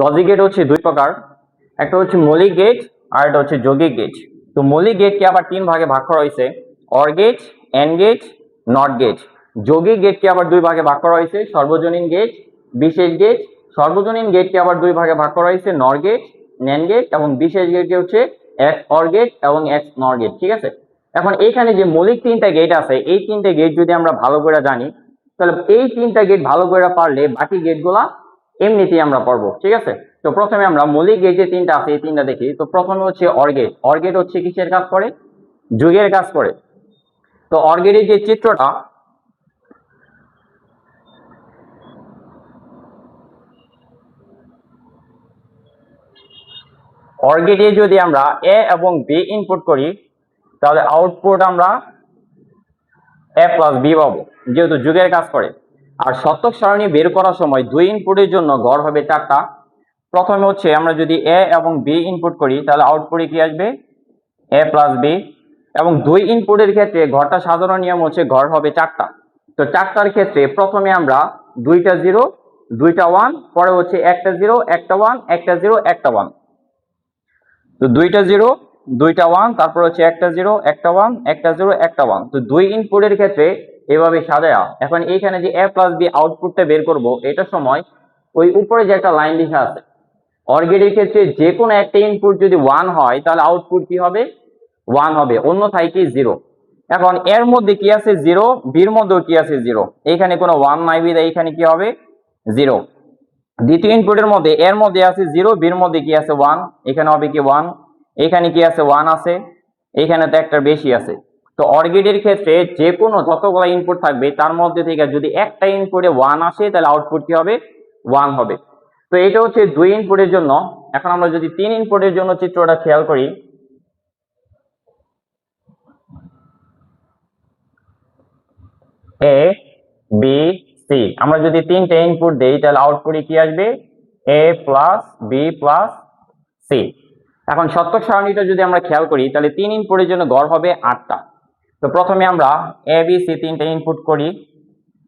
Logic gate হচ্ছে দুই প্রকার, একটা হচ্ছে মৌলিক গেট আর একটা হচ্ছে যৌগিক গেট। তো মৌলিক গেটকে আবার তিন ভাগে ভাগ করা হয়েছে, or gate, and gate, not gate. যৌগিক গেটকে আবার দুই ভাগে ভাগ করা হয়েছে, সর্বজনীন গেট, বিশেষ গেট। সর্বজনীন গেটকে আবার দুই ভাগে ভাগ করা হয়েছে, নর গেট, ন্যান্ড গেট, এবং বিশেষ গেটকে হচ্ছে এক্স অর গেট এবং এক্স নর গেট। ঠিক আছে, এখন এইখানে যে মৌলিক তিনটা গেট আছে, এই তিনটা গেট যদি আমরা ভালো করে জানি, তাহলে এই তিনটা গেট ভালো করে পারলে বাকি গেটগুলা এমনিতেই আমরা পারবো। ঠিক আছে, তো প্রথমে আমরা মৌলিক গেট যে তিনটা আছে এই তিনটা দেখি। তো প্রথমে হচ্ছে অর গেট। অর গেট হচ্ছে কিসের কাজ করে? যুগের কাজ করে। তো অর গেটের যে চিত্রটা, অর গেটে যদি আমরা এ এবং বি ইনপুট করি তাহলে আউটপুট আমরা এ প্লাস বি পাবো, যেহেতু যুগের কাজ করে। আর শতক সারণী বের করার সময় দুই ইনপুটের জন্য গড় হবে চারটা। প্রথমে হচ্ছে আমরা যদি এ এবং বি ইনপুট করি তাহলে আউটপুটে কি আসবে? এ প্লাস বি। এবং দুই ইনপুটের ক্ষেত্রে ঘরটা সাধারণ নিয়ম হচ্ছে ঘর হবে চারটা। তো চারটার ক্ষেত্রে প্রথমে আমরা দুইটা জিরো, দুইটা ওয়ান, পরে হচ্ছে একটা জিরো, একটা ওয়ান, একটা জিরো, একটা ওয়ান। তো দুইটা জিরো, দুইটা ওয়ান, তারপর হচ্ছে একটা জিরো, একটা ওয়ান, একটা জিরো, একটা ওয়ান। তো দুই ইনপুটের ক্ষেত্রে এভাবে সাজায়া এখন এইখানে যে এ প্লাস বি আউটপুটটা বের করব, এটার সময় ওই উপরে যে একটা লাইন লেখা আছে, অর গেটের ক্ষেত্রে যে কোনো একটা ইনপুট যদি ওয়ান হয় তাহলে আউটপুট কি হবে? ওয়ান হবে, অন্যথায় কি জিরো। এখন এর মধ্যে কি আছে? জিরো। বির মধ্যেও কি আছে? জিরো। এইখানে কোনো ওয়ান নাই বিধায় এখানে কি হবে? জিরো। দ্বিতীয় ইনপুটের মধ্যে এর মধ্যে আছে জিরো, বির মধ্যে কি আছে? ওয়ান, এখানে হবে কি? ওয়ান। এখানে কি আছে? ওয়ান আছে। এখানে তো একটা বেশি আছে। তো অর গেটের ক্ষেত্রে যে কোনো যতগুলো ইনপুট থাকবে তার মধ্যে থেকে যদি একটা ইনপুটে ওয়ান আসে তাহলে আউটপুট কি হবে? ওয়ান হবে। তো এটা হচ্ছে দুই ইনপুটের জন্য। এখন আমরা যদি তিন ইনপুটের জন্য চিত্রটা খেয়াল করি, এ বি সি, আমরা যদি তিনটে ইনপুট দেই তাহলে আউটপুটে কি আসবে? এ প্লাস বি প্লাস সি। এখন শতক সারণীটা যদি আমরা খেয়াল করি তাহলে তিন ইনপুটের জন্য গড় হবে আটটা। তো প্রথমে আমরা এ বি সি তিনটে ইনপুট করি,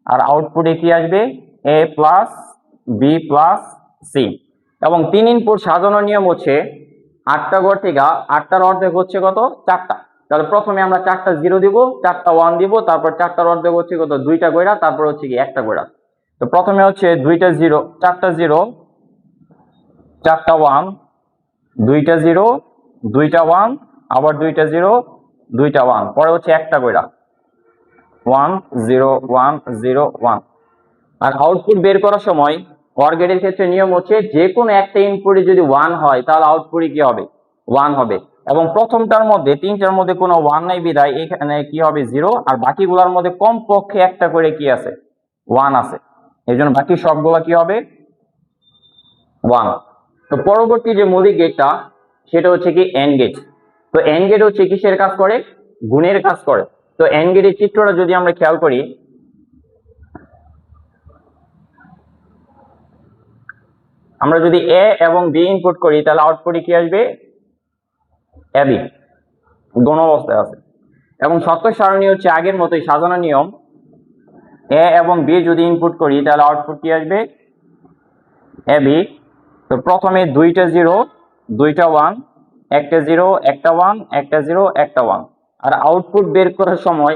আর আউটপুটে কি আসবে? এ প্লাস বি প্লাস সি। এবং তিন ইনপুট সাজানোর নিয়ম হচ্ছে আটটা গড় থেকে আটটার অর্ধেক হচ্ছে কত? চারটা। তাহলে প্রথমে আমরা চারটা জিরো দিব, চারটা ওয়ান দিব, তারপর চারটার অর্ধেক হচ্ছে কত? দুইটা গোড়া, তারপর হচ্ছে কি একটা গোড়া। তো প্রথমে হচ্ছে দুইটা জিরো, চারটা জিরো, চারটা ওয়ান, দুইটা জিরো, দুইটা ওয়ান, আবার দুইটা জিরো, দুইটা ওয়ান, পরে হচ্ছে একটা গোড়া, 1 0 1 0 1। আর আউটপুট বের করার সময় অর গেটের ক্ষেত্রে নিয়ম হচ্ছে যে কোনো একটা ইনপুটে যদি ওয়ান হয় তাহলে আউটপুটে কি হবে? ওয়ান হবে। এবং প্রথমটার মধ্যে তিনটার মধ্যে কোনো ওয়ান নাই বিধায় এখানে কি হবে? জিরো। আর বাকিগুলোর মধ্যে কমপক্ষে একটা করে কি আছে? ওয়ান আছে। এই জন্য বাকি সবগুলো কি হবে? ওয়ান। তো পরবর্তী যে মৌলিক গেটটা সেটা হচ্ছে কি এন্ড গেট। তো এন্ড গেট হচ্ছে কিসের কাজ করে? গুণের কাজ করে। তো এন্ড গেটের চিত্রটা যদি আমরা খেয়াল করি, আমরা যদি এ এবং বি ইনপুট করি তাহলে আউটপুটে কি আসবে? এ বি, গণ অবস্থায় আছে। এবং শতক সারণী হচ্ছে আগের মতোই সাজানো নিয়ম, এ এবং বি যদি ইনপুট করি তাহলে আউটপুট কি আসবে? A B. তো প্রথমে দুইটা জিরো, দুইটা ওয়ান, একটা জিরো, একটা ওয়ান, একটা জিরো, একটা ওয়ান। আর আউটপুট বের করার সময়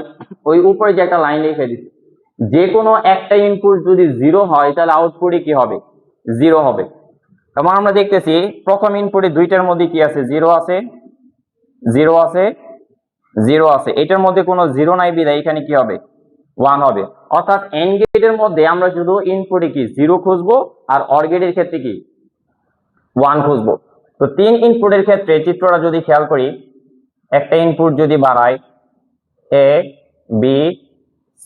ওই উপরে যে একটা লাইন লিখে দিচ্ছি, যে কোনো একটা ইনপুট যদি জিরো হয় তাহলে আউটপুটে কি হবে? জিরো হবে। এবং আমরা দেখতেছি প্রথম ইনপুটে দুইটার মধ্যে কি আছে? জিরো আছে, জিরো আছে, জিরো আছে। এটার মধ্যে কোনো জিরো নাই বিধায় এখানে কি হবে? ওয়ান হবে। অর্থাৎ এন্ড গেটের মধ্যে আমরা শুধু ইনপুটে কি জিরো খুঁজবো, আর অর গেটের ক্ষেত্রে কি ওয়ান খুঁজবো। তো তিন ইনপুটের ক্ষেত্রে চিত্রটা যদি খেয়াল করি, একটা ইনপুট যদি বাড়াই এ বি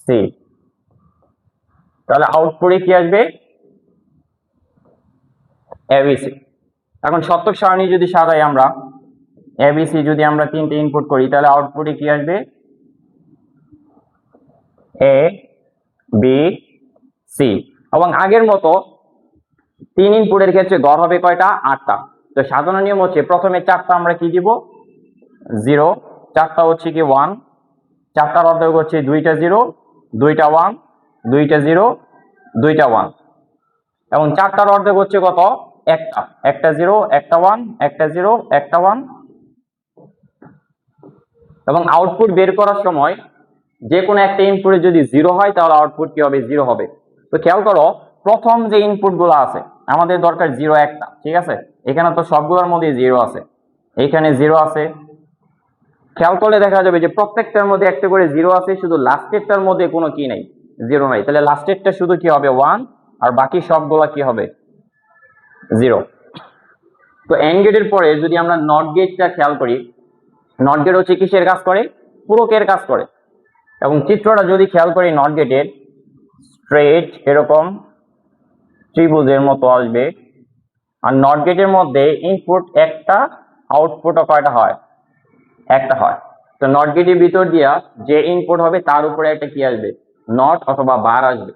সি তাহলে আউটপুটে কি আসবে? এবিসি। এখন শতক সারণী যদি সাজাই আমরা, এবিসি যদি আমরা তিনটে ইনপুট করি তাহলে আউটপুটে কি আসবে? A B C. এবং আগের মতো তিন ইনপুটের ক্ষেত্রে গড় হবে কয়টা? আটটা। তো সাধারণ নিয়ম হচ্ছে প্রথমে চারটা আমরা কি দিব? জিরো। চারটা হচ্ছে কি? ওয়ান। চারটার অর্ধেক হচ্ছে দুইটা জিরো, দুইটা ওয়ান, দুইটা জিরো, দুইটা ওয়ান। এবং চারটার অর্ধেক হচ্ছে কত? একটা একটা জিরো একটা ওয়ান একটা জিরো একটা ওয়ান। এবং আউটপুট বের করার সময় যে কোনো একটা ইনপুটে যদি জিরো হয় তাহলে আউটপুট কি হবে? জিরো হবে। তো খেয়াল করো, প্রথম যে ইনপুট গুলো আছে আমাদের দরকার জিরো একটা, ঠিক আছে? এখানে তো সবগুলোর মধ্যে জিরো আছে, এখানে জিরো আছে। খেয়াল করলে দেখা যাবে যে প্রত্যেকটার মধ্যে একটা করে জিরো আছে, শুধু লাস্টেরটার মধ্যে কোনো কি নাই, জিরো নাই। তাহলে লাস্টেরটা শুধু কি হবে? ওয়ান, আর বাকি সবগুলা কি হবে? জিরো। তো এন্ড গেটের পরে যদি আমরা নট গেটটা খেয়াল করি, নট গেট হচ্ছে কিসের কাজ করে? পূরকের কাজ করে। এবং চিত্রটা যদি খেয়াল করি নট গেটের, স্ট্রেট এরকম ত্রিভুজের মতো আসবে। আর নট গেটের মধ্যে ইনপুট একটা, আউটপুটও কয়টা হয়? একটা হয়। তো নট গেটের ভিতর দিয়া যে ইনপুট হবে তার উপরে একটা কি আসবে? নট অথবা বার আসবে।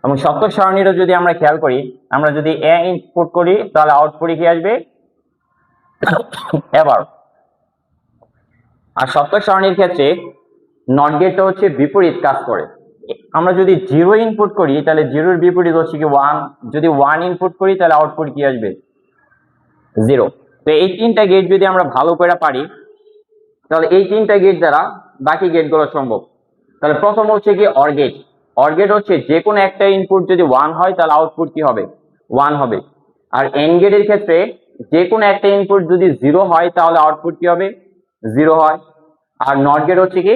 এবং সত্যক সারণীরও যদি আমরা খেয়াল করি, আমরা যদি এ ইনপুট করি তাহলে আউটপুটে কি আসবে? এবার আর সত্যক সারণীর ক্ষেত্রে নট গেটটা হচ্ছে বিপরীত কাজ করে। আমরা যদি জিরো ইনপুট করি তাহলে জিরোর বিপরীত হচ্ছে কি? ওয়ান। যদি ওয়ান ইনপুট করি তাহলে আউটপুট কি আসবে? জিরো। তো এই তিনটা গেট যদি আমরা ভালো করে পারি তাহলে এই তিনটা গেট দ্বারা বাকি গেটগুলো সম্ভব। তাহলে প্রথম হচ্ছে কি? Or gate. অর গেট হচ্ছে যে কোনো একটা ইনপুট যদি ওয়ান হয় তাহলে আউটপুট কি হবে? ওয়ান হবে। আর এন্ড গেটের ক্ষেত্রে যে কোনো একটা ইনপুট যদি জিরো হয় তাহলে আউটপুট কি হবে? জিরো হয়। আর নট গেট হচ্ছে কি?